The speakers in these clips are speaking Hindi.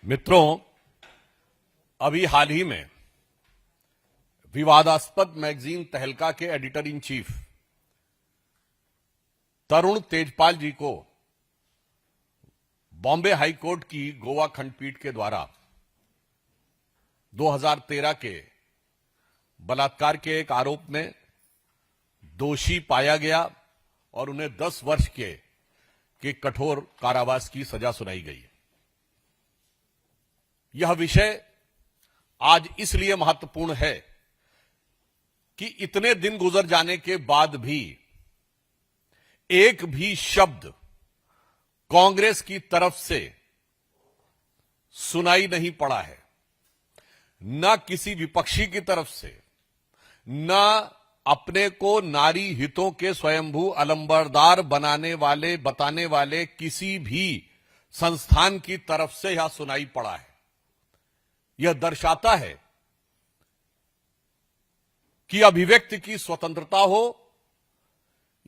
मित्रों, अभी हाल ही में विवादास्पद मैगजीन तहलका के एडिटर इन चीफ तरुण तेजपाल जी को बॉम्बे हाईकोर्ट की गोवा खंडपीठ के द्वारा 2013 के बलात्कार के एक आरोप में दोषी पाया गया और उन्हें 10 वर्ष के कठोर कारावास की सजा सुनाई गई। यह विषय आज इसलिए महत्वपूर्ण है कि इतने दिन गुजर जाने के बाद भी एक भी शब्द कांग्रेस की तरफ से सुनाई नहीं पड़ा है, न किसी विपक्षी की तरफ से, न अपने को नारी हितों के स्वयंभू अलंबरदार बताने वाले किसी भी संस्थान की तरफ से यह सुनाई पड़ा है। यह दर्शाता है कि अभिव्यक्ति की स्वतंत्रता हो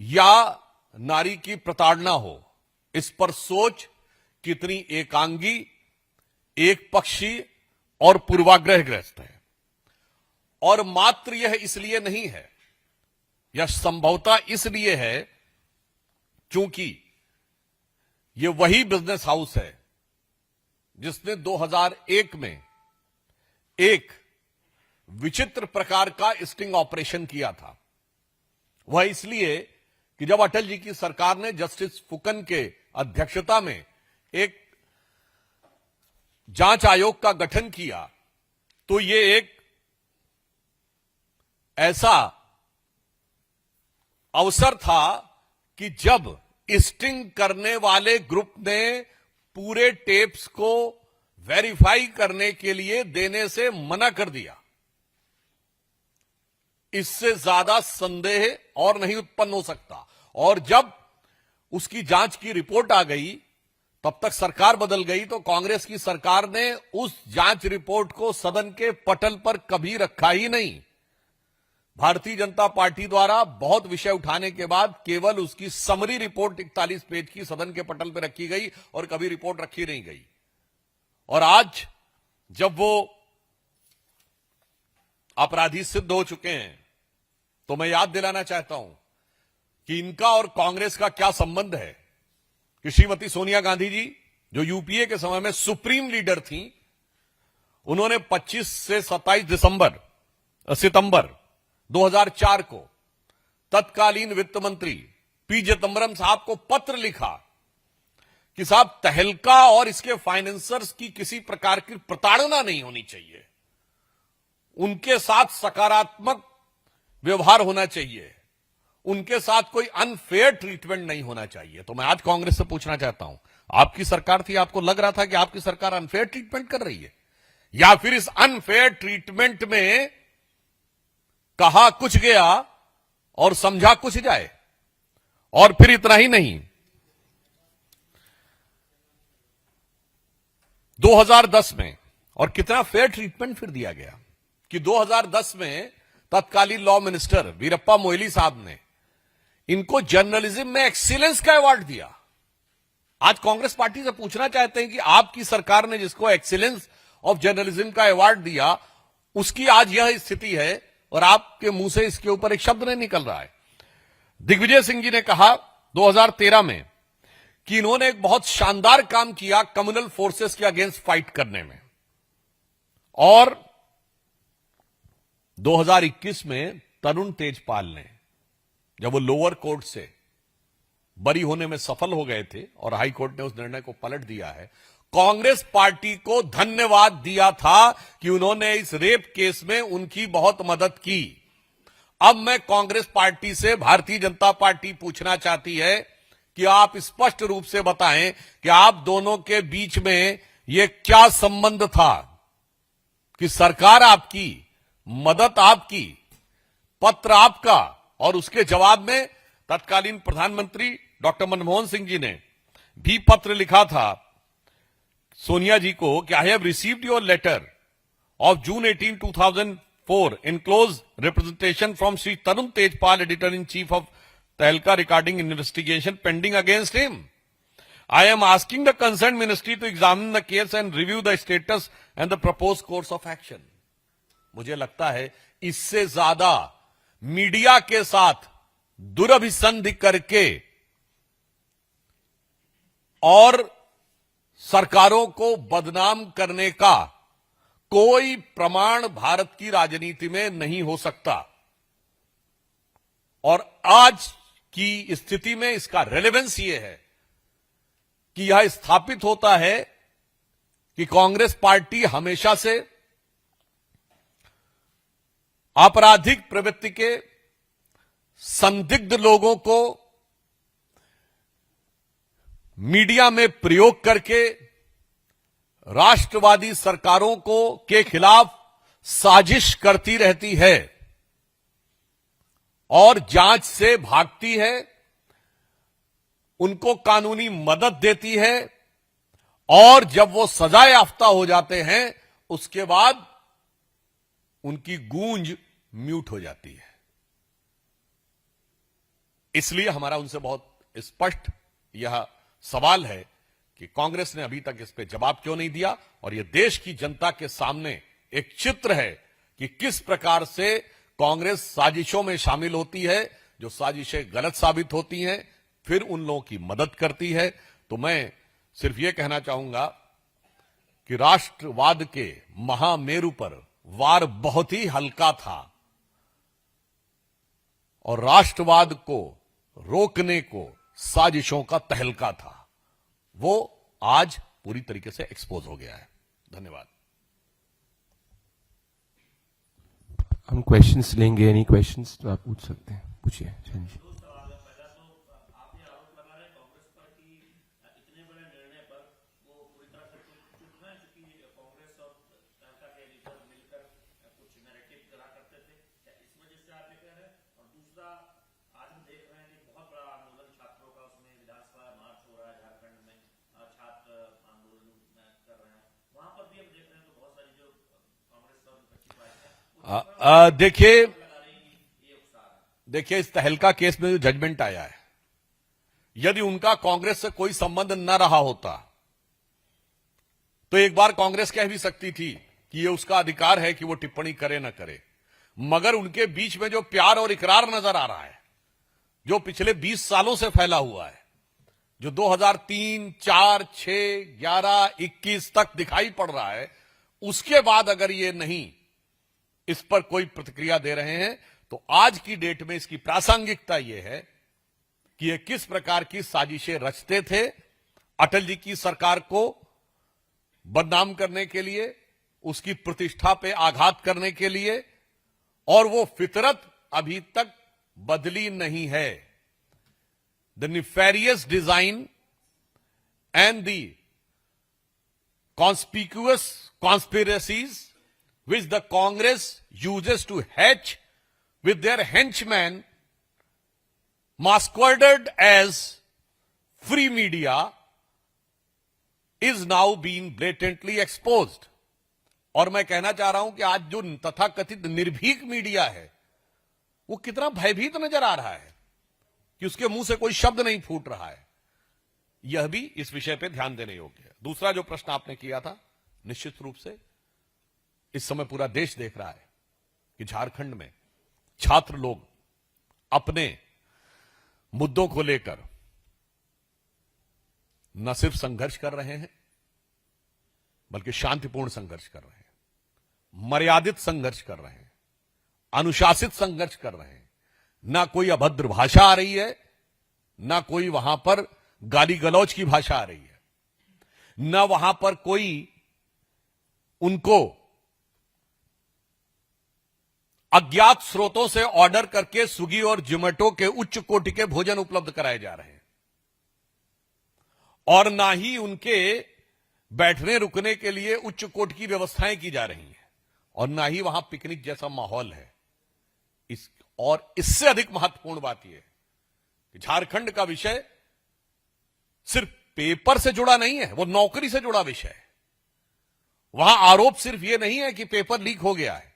या नारी की प्रताड़ना हो, इस पर सोच कितनी एकांगी, एकपक्षी और पूर्वाग्रहग्रस्त है। और मात्र यह इसलिए नहीं है, यह संभवतः इसलिए है क्योंकि यह वही बिजनेस हाउस है जिसने 2001 में एक विचित्र प्रकार का स्टिंग ऑपरेशन किया था। वह इसलिए कि जब अटल जी की सरकार ने जस्टिस फुकन के अध्यक्षता में एक जांच आयोग का गठन किया, तो यह एक ऐसा अवसर था कि जब स्टिंग करने वाले ग्रुप ने पूरे टेप्स को वेरीफाई करने के लिए देने से मना कर दिया। इससे ज्यादा संदेह और नहीं उत्पन्न हो सकता। और जब उसकी जांच की रिपोर्ट आ गई, तब तक सरकार बदल गई, तो कांग्रेस की सरकार ने उस जांच रिपोर्ट को सदन के पटल पर कभी रखा ही नहीं। भारतीय जनता पार्टी द्वारा बहुत विषय उठाने के बाद केवल उसकी समरी रिपोर्ट 41 पेज की सदन के पटल पर रखी गई और कभी रिपोर्ट रखी नहीं गई। और आज जब वो अपराधी सिद्ध हो चुके हैं, तो मैं याद दिलाना चाहता हूं कि इनका और कांग्रेस का क्या संबंध है। कि श्रीमती सोनिया गांधी जी, जो यूपीए के समय में सुप्रीम लीडर थी, उन्होंने 25 से 27 सितंबर 2004 को तत्कालीन वित्त मंत्री पी चिदंबरम साहब को पत्र लिखा कि साहब, तहलका और इसके फाइनेंसर्स की किसी प्रकार की प्रताड़ना नहीं होनी चाहिए, उनके साथ सकारात्मक व्यवहार होना चाहिए, उनके साथ कोई अनफेयर ट्रीटमेंट नहीं होना चाहिए। तो मैं आज कांग्रेस से पूछना चाहता हूं, आपकी सरकार थी, आपको लग रहा था कि आपकी सरकार अनफेयर ट्रीटमेंट कर रही है, या फिर इस अनफेयर ट्रीटमेंट में कहा कुछ गया और समझा कुछ जाए? और फिर इतना ही नहीं, 2010 में, और कितना फेयर ट्रीटमेंट फिर दिया गया कि 2010 में तत्कालीन लॉ मिनिस्टर वीरप्पा मोइली साहब ने इनको जर्नलिज्म में एक्सीलेंस का अवार्ड दिया। आज कांग्रेस पार्टी से पूछना चाहते हैं कि आपकी सरकार ने जिसको एक्सीलेंस ऑफ जर्नलिज्म का अवार्ड दिया, उसकी आज यह स्थिति है और आपके मुंह से इसके ऊपर एक शब्द नहीं निकल रहा है। दिग्विजय सिंह जी ने कहा 2013 में कि इन्होंने एक बहुत शानदार काम किया कम्युनल फोर्सेस के अगेंस्ट फाइट करने में, और 2021 में तरुण तेजपाल ने, जब वो लोअर कोर्ट से बरी होने में सफल हो गए थे और हाई कोर्ट ने उस निर्णय को पलट दिया है, कांग्रेस पार्टी को धन्यवाद दिया था कि उन्होंने इस रेप केस में उनकी बहुत मदद की। अब मैं कांग्रेस पार्टी से भारतीय जनता पार्टी पूछना चाहती है कि आप स्पष्ट रूप से बताएं कि आप दोनों के बीच में यह क्या संबंध था कि सरकार आपकी, मदद आपकी, पत्र आपका, और उसके जवाब में तत्कालीन प्रधानमंत्री डॉक्टर मनमोहन सिंह जी ने भी पत्र लिखा था सोनिया जी को कि I have received your letter of June 18, 2004 in close representation from Sri Tarun Tejpal, editor in chief of Tehelka, regarding investigation pending against him. I am asking the concerned ministry to examine the case and review the status and the proposed course of action. मुझे लगता है इससे ज्यादा मीडिया के साथ दुरभिसंधि करके और सरकारों को बदनाम करने का कोई प्रमाण भारत की राजनीति में नहीं हो सकता। और आज की स्थिति में इसका रेलेवेंस यह है कि यह स्थापित होता है कि कांग्रेस पार्टी हमेशा से आपराधिक प्रवृत्ति के संदिग्ध लोगों को मीडिया में प्रयोग करके राष्ट्रवादी सरकारों के खिलाफ साजिश करती रहती है और जांच से भागती है, उनको कानूनी मदद देती है और जब वो सजा याफ्ता हो जाते हैं उसके बाद उनकी गूंज म्यूट हो जाती है। इसलिए हमारा उनसे बहुत स्पष्ट यह सवाल है कि कांग्रेस ने अभी तक इस पे जवाब क्यों नहीं दिया। और यह देश की जनता के सामने एक चित्र है कि किस प्रकार से कांग्रेस साजिशों में शामिल होती है, जो साजिशें गलत साबित होती हैं, फिर उन लोगों की मदद करती है। तो मैं सिर्फ यह कहना चाहूंगा कि राष्ट्रवाद के महामेरु पर वार बहुत ही हल्का था और राष्ट्रवाद को रोकने को साजिशों का तहलका था, वो आज पूरी तरीके से एक्सपोज हो गया है। धन्यवाद। हम क्वेश्चंस लेंगे, एनी क्वेश्चंस तो आप पूछ सकते हैं, पूछिए। देखिए इस तहलका केस में जो जजमेंट आया है, यदि उनका कांग्रेस से कोई संबंध न रहा होता तो एक बार कांग्रेस कह भी सकती थी कि ये उसका अधिकार है कि वो टिप्पणी करे न करे। मगर उनके बीच में जो प्यार और इकरार नजर आ रहा है, जो पिछले 20 सालों से फैला हुआ है, जो 2003, 4, 6, 11, 21 तक दिखाई पड़ रहा है, उसके बाद अगर ये नहीं इस पर कोई प्रतिक्रिया दे रहे हैं तो आज की डेट में इसकी प्रासंगिकता यह है कि ये किस प्रकार की साजिशें रचते थे अटल जी की सरकार को बदनाम करने के लिए, उसकी प्रतिष्ठा पे आघात करने के लिए, और वो फितरत अभी तक बदली नहीं है। The nefarious design and the conspicuous conspiracies which the Congress uses to hatch with their henchmen masqueraded as free media is now being blatantly exposed। और मैं कहना चाह रहा हूं कि आज जो तथाकथित निर्भीक मीडिया है वो कितना भयभीत नजर आ रहा है कि उसके मुंह से कोई शब्द नहीं फूट रहा है। यह भी इस विषय पे ध्यान देने योग्य है। दूसरा जो प्रश्न आपने किया था, निश्चित रूप से इस समय पूरा देश देख रहा है कि झारखंड में छात्र लोग अपने मुद्दों को लेकर न सिर्फ संघर्ष कर रहे हैं बल्कि शांतिपूर्ण संघर्ष कर रहे हैं, मर्यादित संघर्ष कर रहे हैं, अनुशासित संघर्ष कर रहे हैं। ना कोई अभद्र भाषा आ रही है, ना कोई वहां पर गाली गलौज की भाषा आ रही है, ना वहां पर कोई उनको अज्ञात स्रोतों से ऑर्डर करके स्विगी और जोमेटो के उच्च कोटि के भोजन उपलब्ध कराए जा रहे हैं, और ना ही उनके बैठने रुकने के लिए उच्च कोटि की व्यवस्थाएं की जा रही हैं, और ना ही वहां पिकनिक जैसा माहौल है। और इससे अधिक महत्वपूर्ण बात यह है कि झारखंड का विषय सिर्फ पेपर से जुड़ा नहीं है, वो नौकरी से जुड़ा विषय है। वहां आरोप सिर्फ यह नहीं है कि पेपर लीक हो गया है,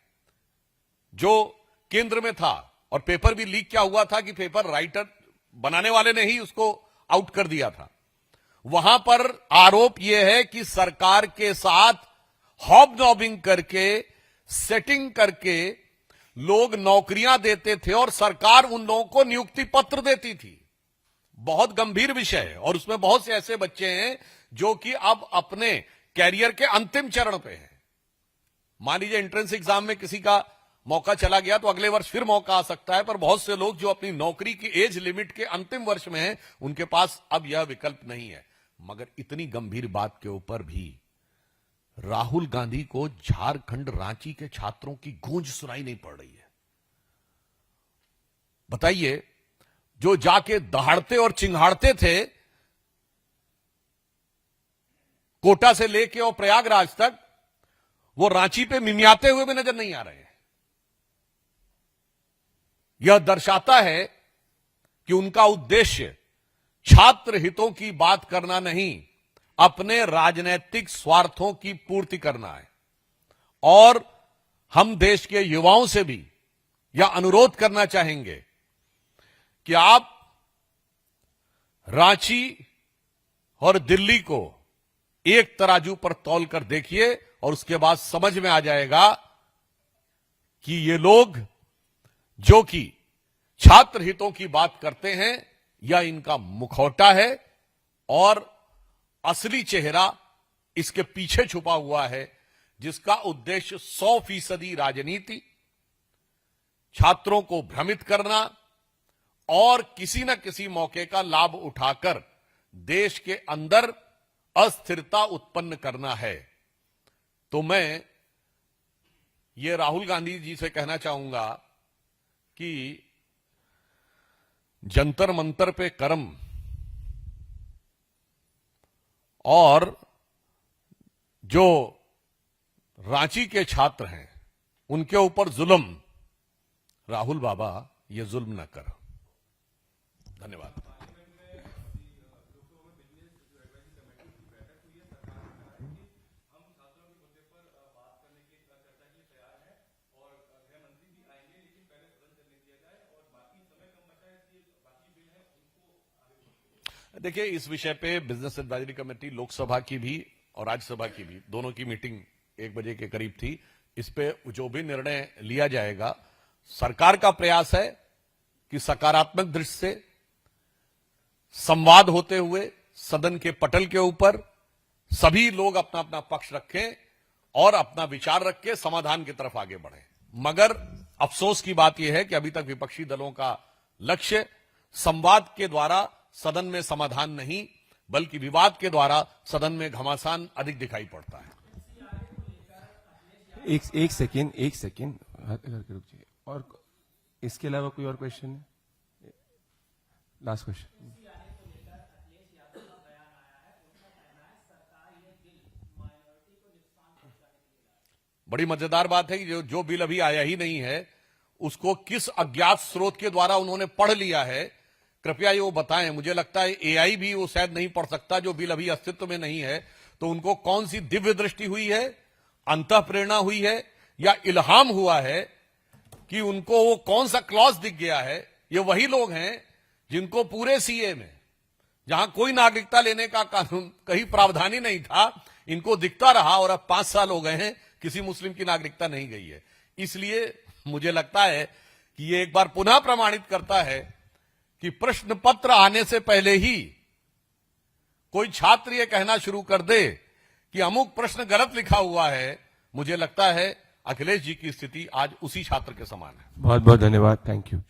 जो केंद्र में था, और पेपर भी लीक क्या हुआ था कि पेपर राइटर बनाने वाले ने ही उसको आउट कर दिया था। वहां पर आरोप यह है कि सरकार के साथ हॉबनॉबिंग करके, सेटिंग करके लोग नौकरियां देते थे और सरकार उन लोगों को नियुक्ति पत्र देती थी। बहुत गंभीर विषय है और उसमें बहुत से ऐसे बच्चे हैं जो कि अब अपने कैरियर के अंतिम चरण पे हैं। मान लीजिए एंट्रेंस एग्जाम में किसी का मौका चला गया तो अगले वर्ष फिर मौका आ सकता है, पर बहुत से लोग जो अपनी नौकरी की एज लिमिट के अंतिम वर्ष में हैं, उनके पास अब यह विकल्प नहीं है। मगर इतनी गंभीर बात के ऊपर भी राहुल गांधी को झारखंड रांची के छात्रों की गूंज सुनाई नहीं पड़ रही है। बताइए, जो जाके दहाड़ते और चिंघाड़ते थे कोटा से लेके और प्रयागराज तक, वो रांची पे मिमियाते हुए भी नजर नहीं आ रहे हैं। यह दर्शाता है कि उनका उद्देश्य छात्र हितों की बात करना नहीं, अपने राजनीतिक स्वार्थों की पूर्ति करना है। और हम देश के युवाओं से भी यह अनुरोध करना चाहेंगे कि आप रांची और दिल्ली को एक तराजू पर तौल कर देखिए और उसके बाद समझ में आ जाएगा कि ये लोग जो कि छात्र हितों की बात करते हैं, यह इनका मुखौटा है और असली चेहरा इसके पीछे छुपा हुआ है, जिसका उद्देश्य 100% राजनीति, छात्रों को भ्रमित करना और किसी न किसी मौके का लाभ उठाकर देश के अंदर अस्थिरता उत्पन्न करना है। तो मैं ये राहुल गांधी जी से कहना चाहूंगा कि जंतर मंतर पे कर्म और जो रांची के छात्र हैं उनके ऊपर जुल्म, राहुल बाबा ये जुल्म न कर। धन्यवाद। देखिए, इस विषय पे बिजनेस एडवाइजरी कमेटी लोकसभा की भी और राज्यसभा की भी, दोनों की मीटिंग 1 बजे के करीब थी। इस पे जो भी निर्णय लिया जाएगा, सरकार का प्रयास है कि सकारात्मक दृष्टि से संवाद होते हुए सदन के पटल के ऊपर सभी लोग अपना अपना पक्ष रखें और अपना विचार रख के समाधान की तरफ आगे बढ़ें। मगर अफसोस की बात यह है कि अभी तक विपक्षी दलों का लक्ष्य संवाद के द्वारा सदन में समाधान नहीं, बल्कि विवाद के द्वारा सदन में घमासान अधिक दिखाई पड़ता है। एक सेकेंड हाथ करके रुक जाइए। और इसके अलावा कोई और क्वेश्चन है? Last question. बड़ी मजेदार बात है कि जो बिल अभी आया ही नहीं है, उसको किस अज्ञात स्रोत के द्वारा उन्होंने पढ़ लिया है, कृपया ये वो बताएं। मुझे लगता है एआई भी वो शायद नहीं पढ़ सकता, जो बिल अभी अस्तित्व में नहीं है। तो उनको कौन सी दिव्य दृष्टि हुई है, अंतः प्रेरणा हुई है, या इल्हाम हुआ है कि उनको वो कौन सा क्लॉज दिख गया है? ये वही लोग हैं जिनको पूरे सीए में, जहां कोई नागरिकता लेने का कानून कहीं प्रावधान ही नहीं था, इनको दिखता रहा और अब 5 साल हो गए हैं, किसी मुस्लिम की नागरिकता नहीं गई है। इसलिए मुझे लगता है कि ये एक बार पुनः प्रमाणित करता है कि प्रश्न पत्र आने से पहले ही कोई छात्र ये कहना शुरू कर दे कि अमुक प्रश्न गलत लिखा हुआ है, मुझे लगता है अखिलेश जी की स्थिति आज उसी छात्र के समान है। बहुत बहुत धन्यवाद। Thank you.